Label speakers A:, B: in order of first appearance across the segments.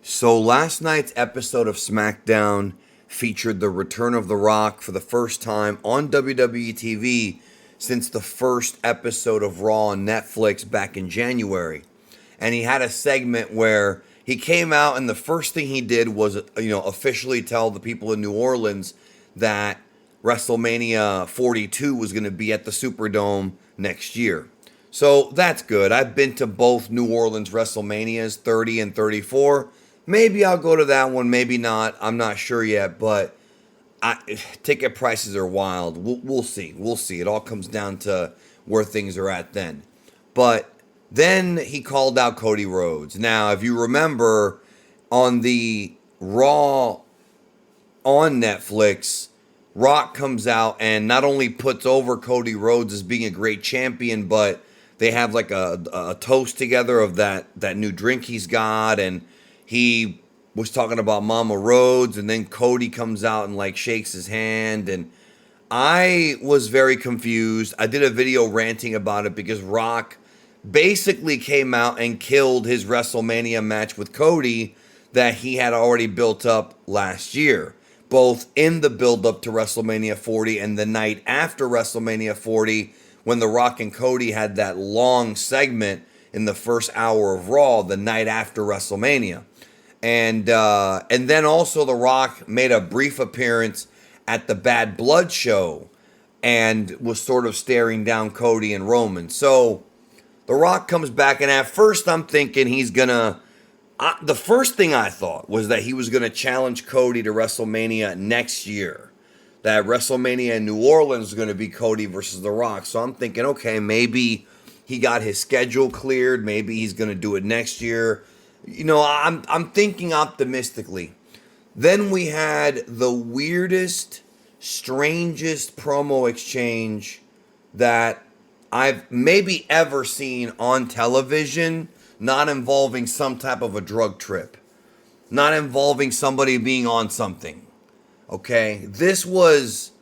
A: So last night's episode of Smackdown featured the return of The Rock for the first time on WWE TV since the first episode of Raw on Netflix back in January. And he had a segment where he came out and the first thing he did was, officially tell the people in New Orleans that WrestleMania 42 was going to be at the Superdome next year. So that's good. I've been to both New Orleans WrestleManias, 30 and 34. Maybe I'll go to that one, maybe not. I'm not sure yet, but ticket prices are wild. We'll see. We'll see. It all comes down to where things are at then. But then he called out Cody Rhodes. Now, if you remember, on the Raw on Netflix, Rock comes out and not only puts over Cody Rhodes as being a great champion, but they have like a toast together of that new drink he's got, and he was talking about Mama Rhodes, and then Cody comes out and like shakes his hand, and I was very confused. I did a video ranting about it because Rock basically came out and killed his WrestleMania match with Cody that he had already built up last year, both in the build-up to WrestleMania 40 and the night after WrestleMania 40 when The Rock and Cody had that long segment in the first hour of Raw the night after WrestleMania. And then also The Rock made a brief appearance at the Bad Blood show and was sort of staring down Cody and Roman. So The Rock comes back, and at first I'm thinking he's going to... the first thing I thought was that he was going to challenge Cody to WrestleMania next year. That WrestleMania in New Orleans is going to be Cody versus The Rock. So I'm thinking, okay, maybe he got his schedule cleared. Maybe he's going to do it next year. I'm thinking optimistically. Then we had the weirdest, strangest promo exchange that I've maybe ever seen on television, not involving some type of a drug trip, not involving somebody being on something. Okay, this was,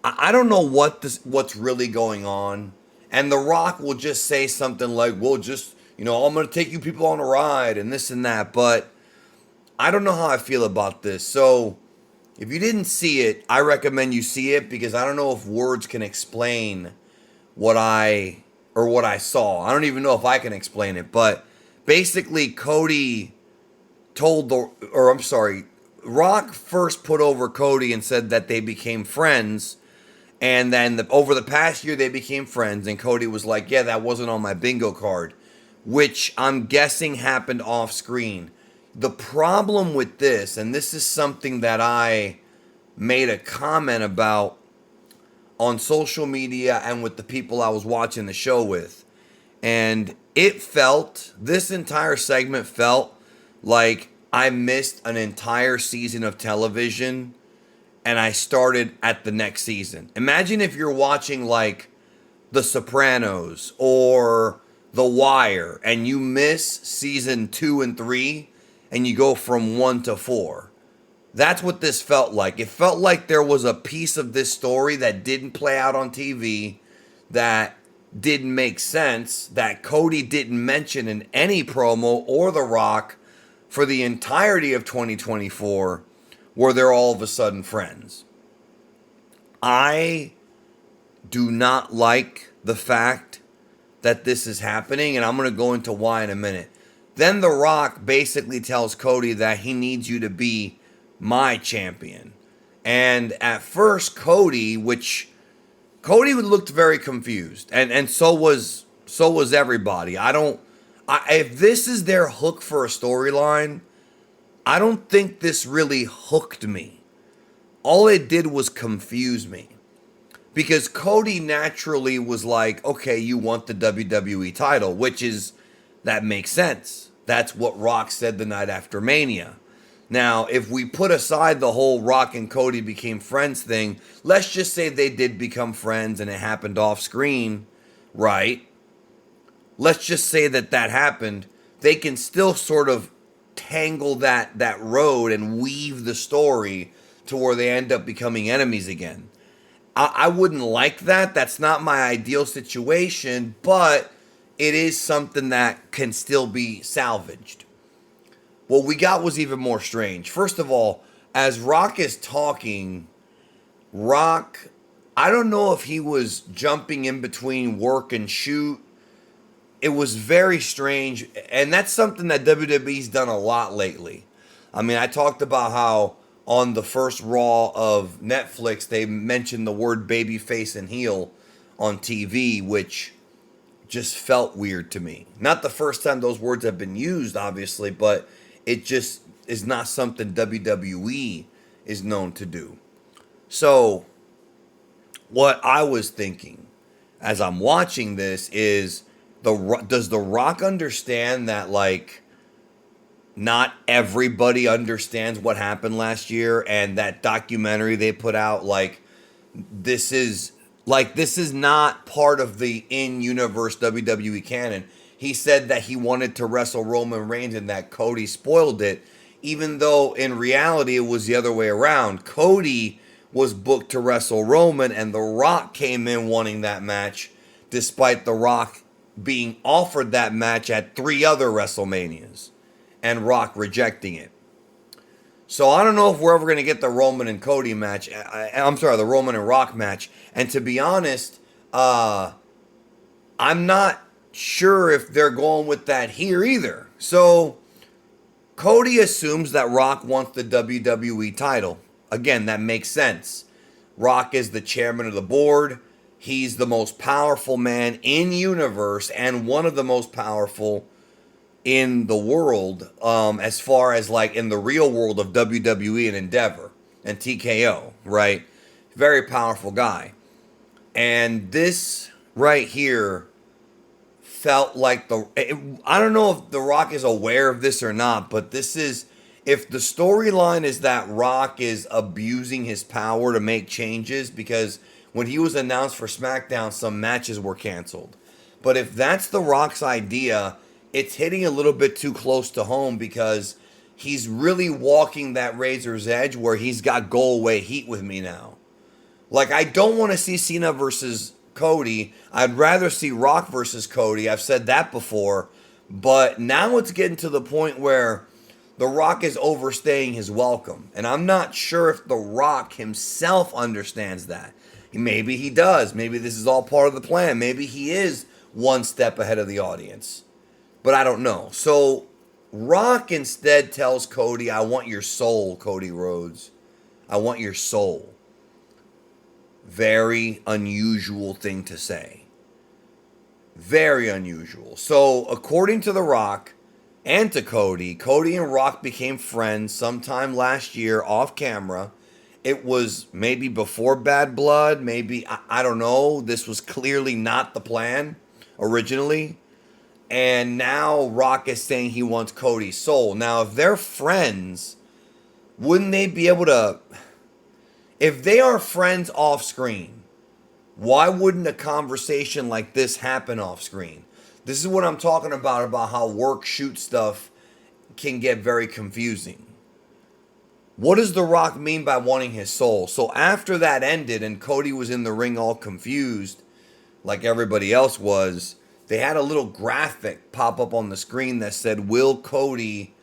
A: I don't know what's really going on. And The Rock will just say something like, well, just, I'm going to take you people on a ride and this and that. But I don't know how I feel about this. So if you didn't see it, I recommend you see it, because I don't know if words can explain what I saw. I don't even know if I can explain it. But basically, Rock first put over Cody and said that they became friends. And then over the past year, they became friends. And Cody was like, yeah, that wasn't on my bingo card, which I'm guessing happened off screen. The problem with this, and this is something that I made a comment about on social media and with the people I was watching the show with, and this entire segment felt like I missed an entire season of television and I started at the next season. Imagine if you're watching like The Sopranos or The Wire and you miss season 2 and 3 and you go from 1 to 4. That's what this felt like. It felt like there was a piece of this story that didn't play out on TV, that didn't make sense, that Cody didn't mention in any promo, or The Rock, for the entirety of 2024, where they're all of a sudden friends. I do not like the fact that this is happening, and I'm going to go into why in a minute. Then The Rock basically tells Cody that he needs you to be my champion. And at first, Cody looked very confused, and so was everybody. If this is their hook for a storyline, I don't think this really hooked me. All it did was confuse me. Because Cody naturally was like, okay, you want the WWE title, that makes sense. That's what Rock said the night after Mania. Now, if we put aside the whole Rock and Cody became friends thing, let's just say they did become friends and it happened off screen, right? Let's just say that happened. They can still sort of tangle that road and weave the story to where they end up becoming enemies again. I wouldn't like that. That's not my ideal situation, but it is something that can still be salvaged. what we got was even more strange. First of all, as Rock is talking, Rock, I don't know if he was jumping in between work and shoot. It was very strange, and that's something that WWE's done a lot lately. I mean, I talked about how on the first Raw of Netflix, they mentioned the word babyface and heel on TV, which just felt weird to me. Not the first time those words have been used, obviously, but it just is not something WWE is known to do. So, what I was thinking as I'm watching this is, does The Rock understand that, like, not everybody understands what happened last year, and that documentary they put out, like, this is not part of the in-universe WWE canon. He said that he wanted to wrestle Roman Reigns and that Cody spoiled it, even though in reality it was the other way around. Cody was booked to wrestle Roman, and The Rock came in wanting that match, despite The Rock being offered that match at 3 other WrestleManias and Rock rejecting it. So I don't know if we're ever going to get the Roman and Cody match. I'm sorry, the Roman and Rock match. And to be honest, I'm not sure if they're going with that here either. So Cody assumes that Rock wants the WWE title. Again, that makes sense. Rock is the chairman of the board. He's the most powerful man in universe and one of the most powerful in the world, as far as like in the real world of WWE and Endeavor and TKO, right? Very powerful guy. And this right here felt like I don't know if The Rock is aware of this or not, but this is, if the storyline is that Rock is abusing his power to make changes, because when he was announced for Smackdown, some matches were canceled. But if that's The Rock's idea, it's hitting a little bit too close to home, because he's really walking that razor's edge where he's got go away heat with me now. Like, I don't want to see Cena versus Cody. I'd rather see Rock versus Cody. I've said that before. But now it's getting to the point where The Rock is overstaying his welcome. And I'm not sure if The Rock himself understands that. Maybe he does. Maybe this is all part of the plan. Maybe he is one step ahead of the audience. But I don't know. So Rock instead tells Cody, I want your soul, Cody Rhodes. I want your soul. Very unusual thing to say. Very unusual. So according to The Rock and to Cody, Cody and Rock became friends sometime last year off camera. It was maybe before Bad Blood, maybe, I don't know. This was clearly not the plan originally. And now Rock is saying he wants Cody's soul. Now, if they're friends, wouldn't they be able to... If they are friends off screen, why wouldn't a conversation like this happen off screen? This is what I'm talking about how work shoot stuff can get very confusing. What does The Rock mean by wanting his soul? So after that ended and Cody was in the ring all confused, like everybody else was, they had a little graphic pop up on the screen that said, will Cody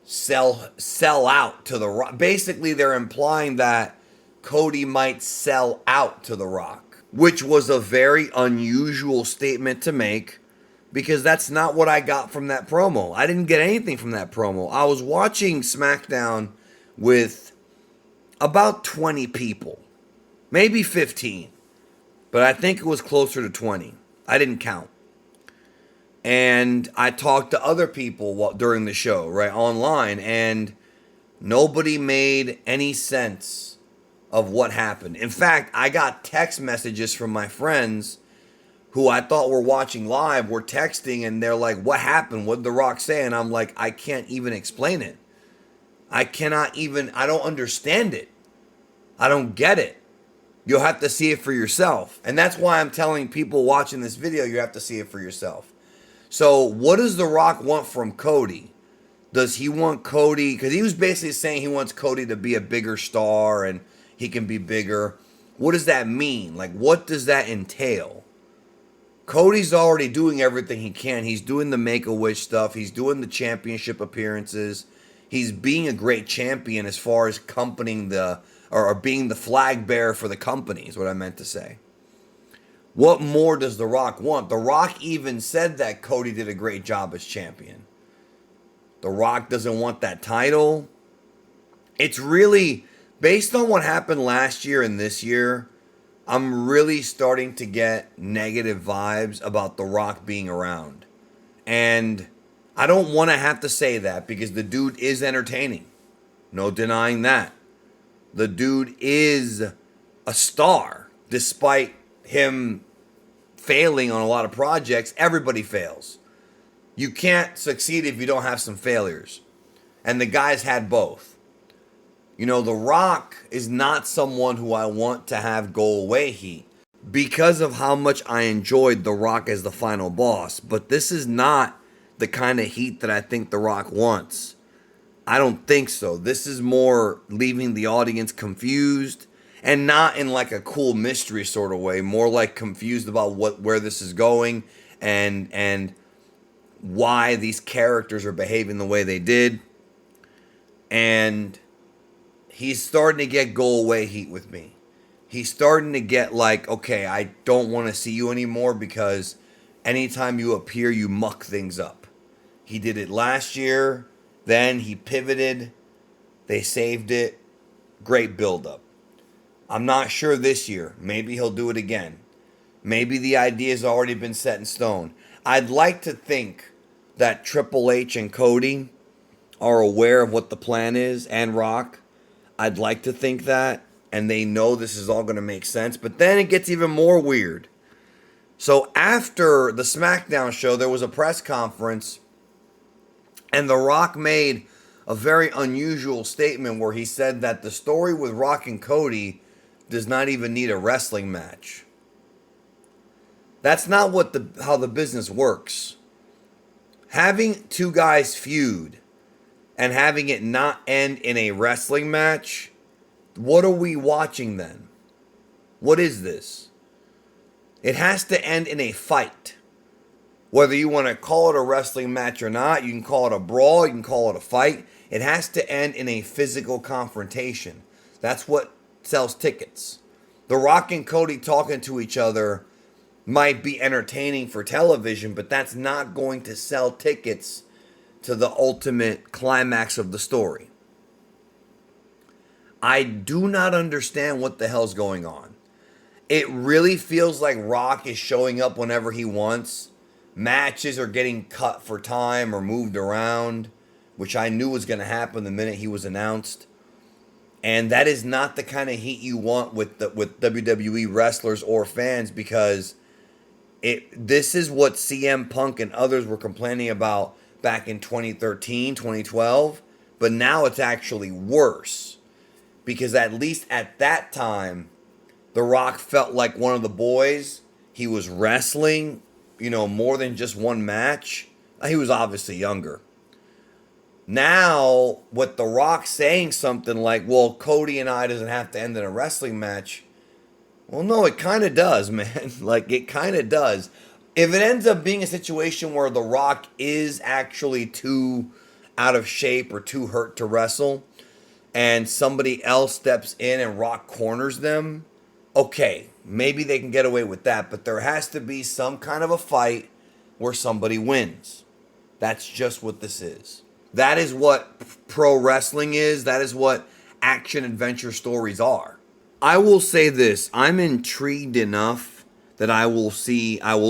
A: sell out to The Rock? Basically, they're implying that Cody might sell out to The Rock, which was a very unusual statement to make, because that's not what I got from that promo. I didn't get anything from that promo. I was watching Smackdown with about 20 people, maybe 15, but I think it was closer to 20. I didn't count. And I talked to other people during the show, right, online, and nobody made any sense of what happened. In fact, I got text messages from my friends who I thought were watching live, were texting, and they're like, what happened? What did The Rock say? And I'm like, I can't even explain it. I don't understand it. I don't get it. You'll have to see it for yourself. And that's why I'm telling people watching this video, you have to see it for yourself. So what does The Rock want from Cody? Does he want Cody, because he was basically saying he wants Cody to be a bigger star and he can be bigger. What does that mean? Like, what does that entail? Cody's already doing everything he can. He's doing the Make-A-Wish stuff. He's doing the championship appearances. He's being a great champion as far as accompanying or being the flag bearer for the company is what I meant to say. What more does The Rock want? The Rock even said that Cody did a great job as champion. The Rock doesn't want that title. It's really, based on what happened last year and this year, I'm really starting to get negative vibes about The Rock being around. And I don't want to have to say that because the dude is entertaining. No denying that. The dude is a star. Despite him failing on a lot of projects, everybody fails. You can't succeed if you don't have some failures. And the guy's had both. You know, The Rock is not someone who I want to have go away heat because of how much I enjoyed The Rock as the final boss. But this is not the kind of heat that I think The Rock wants. I don't think so. This is more leaving the audience confused, and not in like a cool mystery sort of way, more like confused about where this is going and why these characters are behaving the way they did. And he's starting to get go away heat with me. He's starting to get like, okay, I don't want to see you anymore because anytime you appear, you muck things up. He did it last year. Then he pivoted. They saved it. Great buildup. I'm not sure this year. Maybe he'll do it again. Maybe the idea's already been set in stone. I'd like to think that Triple H and Cody are aware of what the plan is, and Rock. I'd like to think that, and they know this is all going to make sense. But then it gets even more weird. So after the Smackdown show, there was a press conference, and The Rock made a very unusual statement where he said that the story with Rock and Cody does not even need a wrestling match. That's not how the business works. Having two guys feud and having it not end in a wrestling match, what are we watching then? What is this? It has to end in a fight. Whether you want to call it a wrestling match or not, you can call it a brawl, you can call it a fight. It has to end in a physical confrontation. That's what sells tickets. The Rock and Cody talking to each other might be entertaining for television, but that's not going to sell tickets to the ultimate climax of the story. I do not understand what the hell's going on. It really feels like Rock is showing up whenever he wants. Matches are getting cut for time or moved around, which I knew was going to happen the minute he was announced. And that is not the kind of heat you want with WWE wrestlers or fans, because this is what CM Punk and others were complaining about back in 2013, 2012. But now it's actually worse, because at least at that time, The Rock felt like one of the boys. He was wrestling, more than just one match. He was obviously younger. Now, with The Rock saying something like, well, Cody and I doesn't have to end in a wrestling match. Well, no, it kind of does, man. Like, it kind of does. If it ends up being a situation where The Rock is actually too out of shape or too hurt to wrestle, and somebody else steps in and Rock corners them, okay, maybe they can get away with that. But there has to be some kind of a fight where somebody wins. That's just what this is. That is what pro wrestling is. That is what action adventure stories are. I will say this. I'm intrigued enough that I will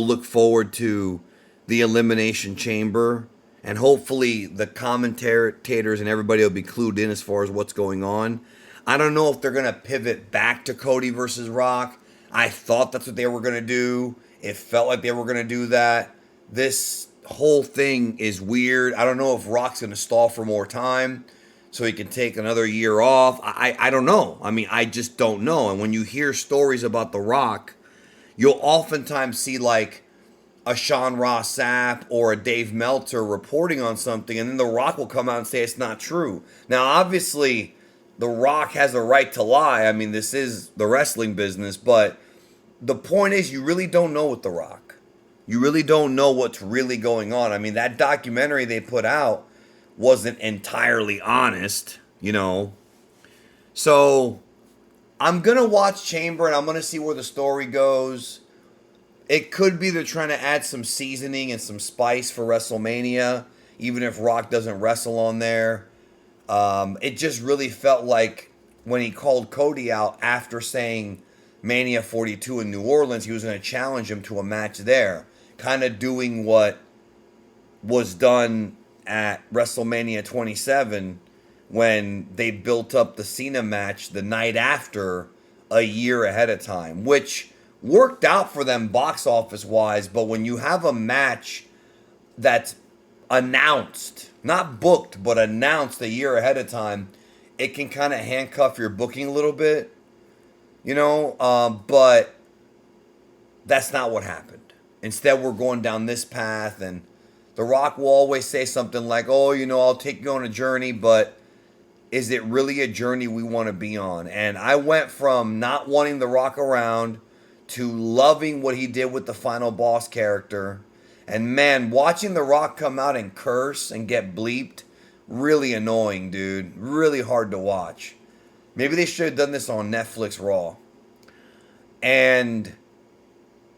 A: look forward to the Elimination Chamber. And hopefully the commentators and everybody will be clued in as far as what's going on. I don't know if they're going to pivot back to Cody versus Rock. I thought that's what they were going to do. It felt like they were going to do that. This whole thing is weird. I don't know if Rock's going to stall for more time so he can take another year off. I don't know. I mean, I just don't know. And when you hear stories about The Rock, you'll oftentimes see like a Sean Ross Sapp or a Dave Meltzer reporting on something, and then The Rock will come out and say it's not true. Now, obviously, The Rock has a right to lie. I mean, this is the wrestling business, but the point is you really don't know with The Rock. You really don't know what's really going on. I mean, that documentary they put out wasn't entirely honest, you know. So I'm going to watch Chamber and I'm going to see where the story goes. It could be they're trying to add some seasoning and some spice for WrestleMania, even if Rock doesn't wrestle on there. It just really felt like when he called Cody out after saying Mania 42 in New Orleans, he was going to challenge him to a match there. Kind of doing what was done at WrestleMania 27 when they built up the Cena match the night after a year ahead of time, which worked out for them box office wise. But when you have a match that's announced, not booked, but announced a year ahead of time, it can kind of handcuff your booking a little bit, you know, but that's not what happened. Instead, we're going down this path, and The Rock will always say something like, oh, you know, I'll take you on a journey, but is it really a journey we want to be on? And I went from not wanting The Rock around to loving what he did with the Final Boss character. And man, watching The Rock come out and curse and get bleeped, really annoying, dude. Really hard to watch. Maybe they should have done this on Netflix Raw. And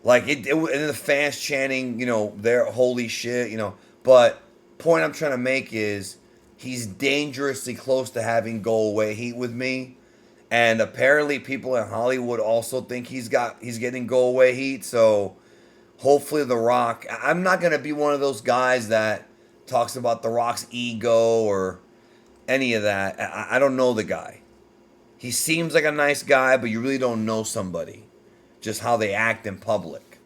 A: like and the fans chanting, you know, their holy shit, you know. But point I'm trying to make is he's dangerously close to having go away heat with me. And apparently people in Hollywood also think he's getting go away heat. So hopefully The Rock, I'm not going to be one of those guys that talks about The Rock's ego or any of that. I don't know the guy. He seems like a nice guy, but you really don't know somebody. Just how they act in public.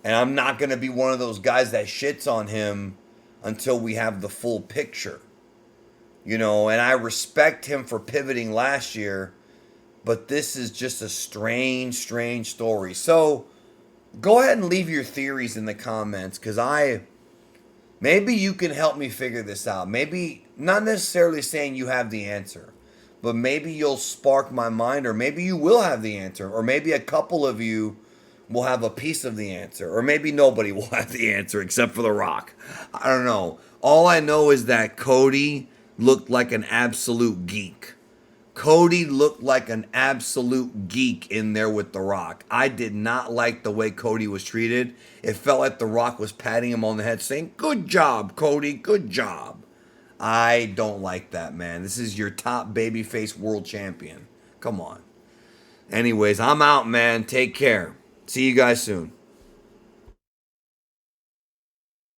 A: And I'm not going to be one of those guys that shits on him until we have the full picture. You know, and I respect him for pivoting last year, but this is just a strange story. So go ahead and leave your theories in the comments, because maybe you can help me figure this out. Maybe, not necessarily saying you have the answer, but maybe you'll spark my mind, or maybe you will have the answer, or maybe a couple of you will have a piece of the answer, or maybe nobody will have the answer except for The Rock. I don't know. All I know is that Cody looked like an absolute geek. Cody looked like an absolute geek in there with The Rock. I did not like the way Cody was treated. It felt like The Rock was patting him on the head saying, good job, Cody, good job. I don't like that, man. This is your top babyface world champion. Come on. Anyways, I'm out, man. Take care. See you guys soon.